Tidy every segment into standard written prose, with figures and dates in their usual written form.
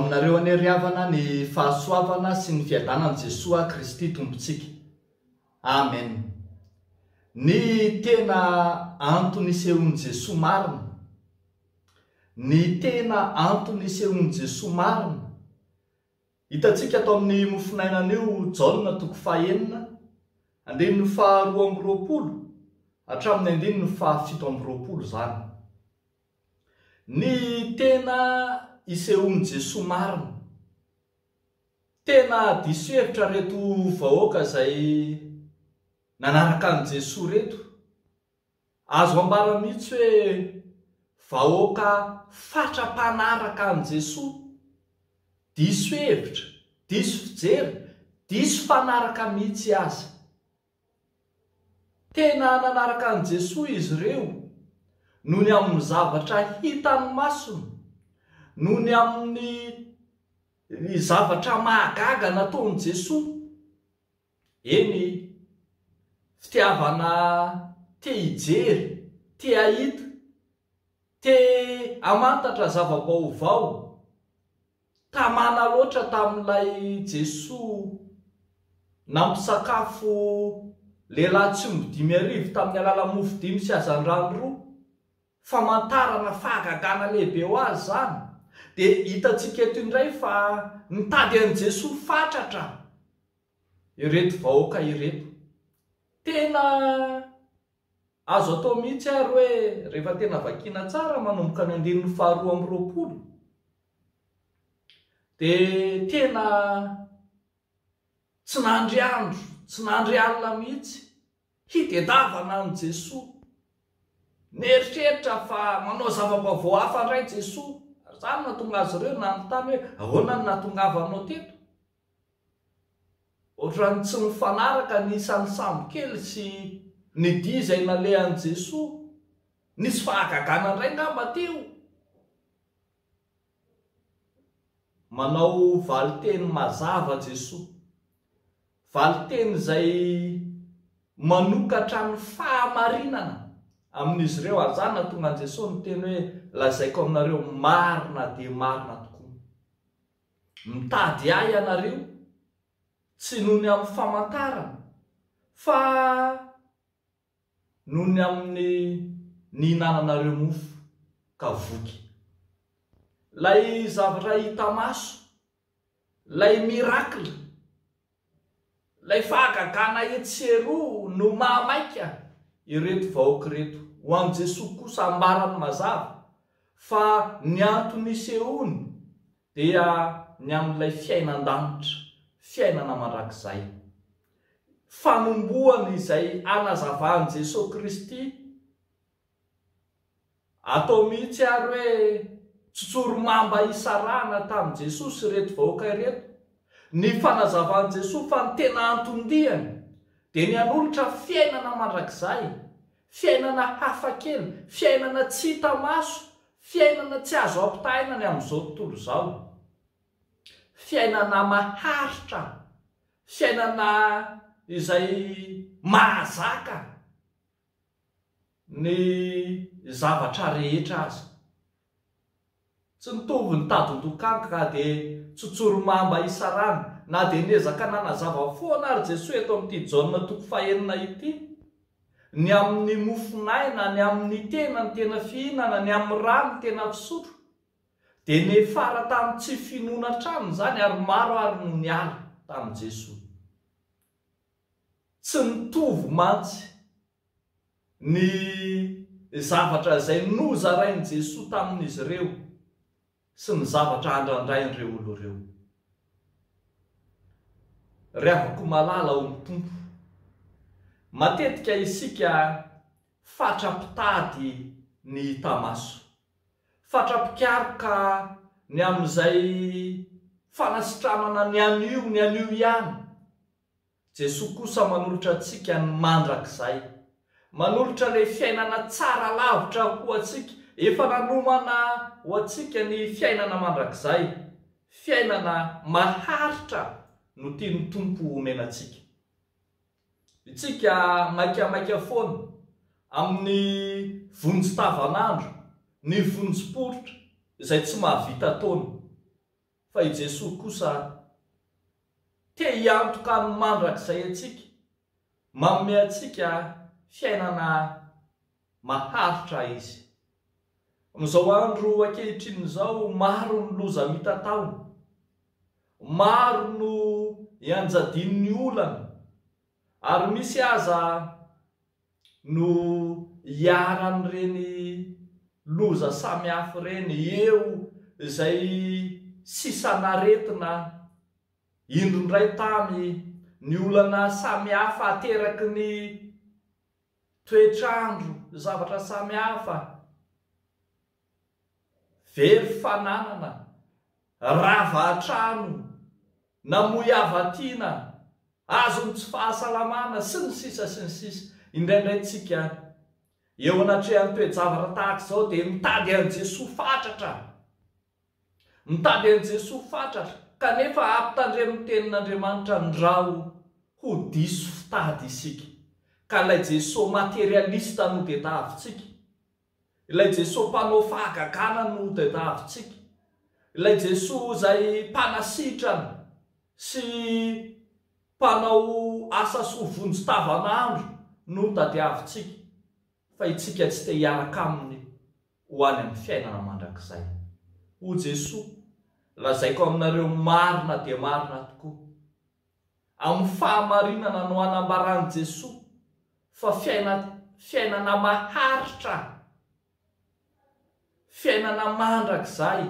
aminareo any ry havana ny fahasoavana sy ny fiadanan'i Jesosy Kristy tompontsika. Amen. Ny tena antony isehon'i Jesosy marina. Ny tena antony isehon'i Jesosy marina. Hitantsika atao amin'ny mofinainan'io Jaona 9 andininy 2:20 hatramin'ny 7:20 zany. Ny tena isehon'i Jesosy marina. Tena diso hevitra reto vahoaka izay nanaraka an' Jesosy reto. Azo ambara mihitsy hoe vahoaka fatra-panaraka an' Jesosy. Diso hevitra, diso fijery, diso fanaraka mihitsy aza. Tena nanaraka an' Jesosy izy ireo noho ny amin'ny zavatra hitany masony, noho ny amin'ny zavatra mahagaga nataon'i Jesosy. Eny, fitiavana te hijery, te hahita, te hamantatra zava-baovao. Tamana loatra tamin'ilay Jesosy nampisakafo lehilahy tsy omby 5,000 tamin'ny alala mofo 5 sy hazan-drano 2. Famantarana fahagagana lehibe ho azy zany. Dia hitantsika eto indray fa nitady an' Jesosy fatratra ireto vahoaka ireto. Tena azo atao mihitsy ary hoe rehefa tena vakiana tsara manomboka ny 2:20 dia tena tsy nandry andro, tsy nandry alina mihitsy hitedavana an' Jesosy. Nieritreritra fa manao zava-baovao hafa indray Jesosy. Zany nahatonga azy ireo nanontany hoe ahoana no nahatongavanao teto? Ohatran'ny tsy mifanaraka ny isan'ny sambo kely sy ny dia izay nalehan'i Jesosy. Nisy fahagagana indray ngamba teo. Manao valiteny mazava Jesosy. Valiteny izay manokatra ny fahamarinana amin'izy ireo. Ary zany nahatonga an' Jesosy miteny hoe lazaiko aminareo marina dia marina tokoa. Mitady ahy ianareo tsy noho ny amin'ny famantarana fa noho ny amin'ny nihinananareo mofo ka voky. Lay zavatra hita maso, lay mirakla, lay fahagagana etseroa no mahamaika ireto vahoaka reto. Ho an' Jesosy kosa ambarany mazava fa ny antony isehony dia ny amin'ilay fiainan-danitra, fiainana mandrakizay. Fanombohany izay anazavahan'i Jesosy Kristy. Atao mihitsy ary hoe tsotsorimamba isarana tamin'i Jesosy reto vahoaka ireto. Ny fanazavahan'i Jesosy fa ny tena antondiany dia ny hanolotra fiainana mandrakizay, fiainana hafakely, fiainana tsy hita maso, fiainana tsy azo ampitahaina ny amin'izao tontolo izao. Fiainana maharitra, fiainana izay mahazaka ny zavatra rehetra aza. Tsy nitovy ny tadin-dokanka ka dia tsotsorimamba isarana, na dia niezaka nanazava foana ary Jesosy eto amin'ity Jaona 9 ity. Ny amin'ny mofinaina, ny amin'ny tena ny tena fihinana, ny amin'ny rano ny tena fisotro. Dia nefara tamin'ny tsy finoana trano zany ary maro ary no niala tamin'i Jesosy. Tsy nitovy mantsy ny zavatra izay nozarain'i Jesosy tamin'izy ireo sy ny zavatra andrandrain'ireo olo ireo. Riavako malala ho ny tompo. Matetika isika fatra-pitady ny hita maso, fatra-pikaroka ny amin'izay fanasitranana ny anio ihany. Jesosy kosa manolotra antsika ny mandrakizay, manolotra ilay fiainana tsara lavitra ho antsika. Efa nanomana ho antsika ny fiainana mandrakizay, fiainana maharitra no tiany Tompo omenantsika. Itsika maikamaika foana amin'ny vonjy-tavanandro, ny vonjim-poritra izay tsy mahavita taona. fa i Jesosy kosa te hiantoka ny mandrakizay atsika, manome atsika fiainana maharitra izy. Amin'izao andro ankehitriny izao maro ny loza mitatao, maro no ianjadin'ny olana, ary misy aza no iaran'ireny loza samihafa ireny eo izay sisanaretina indrondray tamy ny olana samihafa ateraky ny toetrandro zavatra samihafa, very fananana, rava-trano, namoy avatiana, azony tsy fahasalamana sy ny sisa sy ny sisa. Indraindray tsika eo anatrehan'ny toe-javatra tahaka izao dia mitady an' Jesosy fatratra, mitady an' Jesosy fatratra, kanefa ampitandremo tenin'Andriamanitra ndrao ho diso fitady isika. Ka ilay Jesosy materialista no tadiavintsika, ilay Jesosy mpanao fahagagana no tadiavintsika, ilay Jesosy izay mpanasitrana sy mpanao asa sy vonjy-tavanandro no tadiavintsika, fa itsika tsy te hiaraka aminy ho any amin'ny fiainana mandrakizay. O Jesosy, lazaiko aminareo marina dia marina tokoa, amin'ny fahamarinana no anambarany Jesosy fa fiainana maharitra, fiainana mandrakizay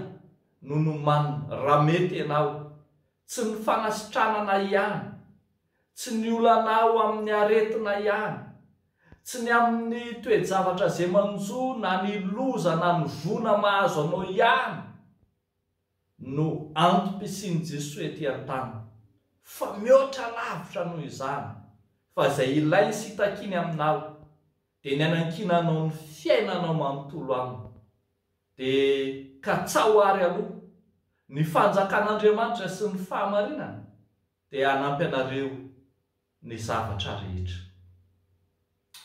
no nomanina. Raha mety ianao, tsy ny fanasitranana ihany, tsy ny olanao amin'ny aretina ihany, tsy ny amin'ny toe-javatra izay manjo na ny loza na ny vona mahazo anao ihany no antom-pisian'i Jesosy ety an-tany, fa mihoatra lavitra noho izany. Fa izay ilay sy hitakiny aminao dia ny anankinanao ny fiainanao manontolo aminy, dia katsao ary aloha ny fanjakan'Andriamanitra sy ny fahamarinana dia hanampy anareo ny zavatra rehetra.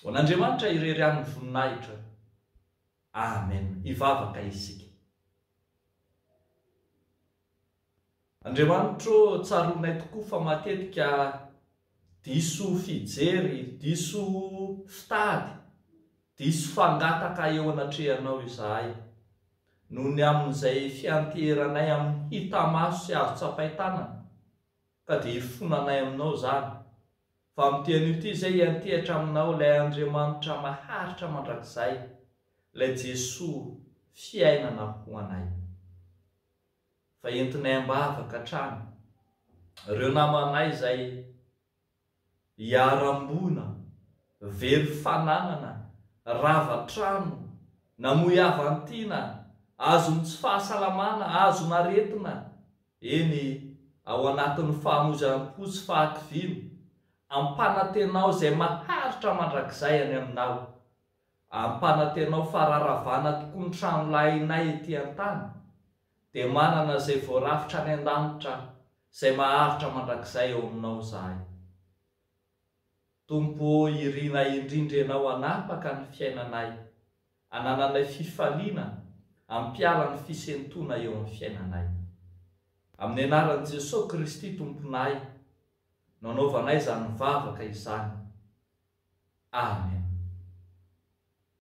Ho an'Andriamanitra irery amin'ny voninahitra. Amen. Ivavaka isika. Andriamanitra, tsaronay tokoa fa matetika diso fijery, diso fitady, diso fangataka eo anatrehanao izahay, noho ny amin'izay fianteranay amin'ny hita-maso sy azo tsapain-tanana, ka dia hifonanay aminao izany. Fa amin'ny tean'io ity izay hiantehatra aminao ilay Andriamanitra maharitra mandrakizay, ilay Jesosy fiainana ho anay. Fa entinay ambavaka hatrany ireo namanay izay hiarambona, very fananana, rava-trano, namoy avantiana, azony tsy fahasalamana, azony aretina, eny ao anatin'ny fahamoizam-po sy fahakiviana, ampanantenao izay maharitra mandrakizay any aminao, ampanantenao fararavana tokoa ny trano lahinay ety an-tany, dia manana izay voarafitra any an-danitra izay maharitra mandrakizay eo aminao izahay. Tompo, irina indrindra ianao hanapaka ny fiainanay, hanananay fifaliana, hampiala ny fisentona eo amin'ny fiainanay. Amin'ny anaran'i Jesosy Kristy Tomponay, nanaovanay izany mivavaka izany. Amen.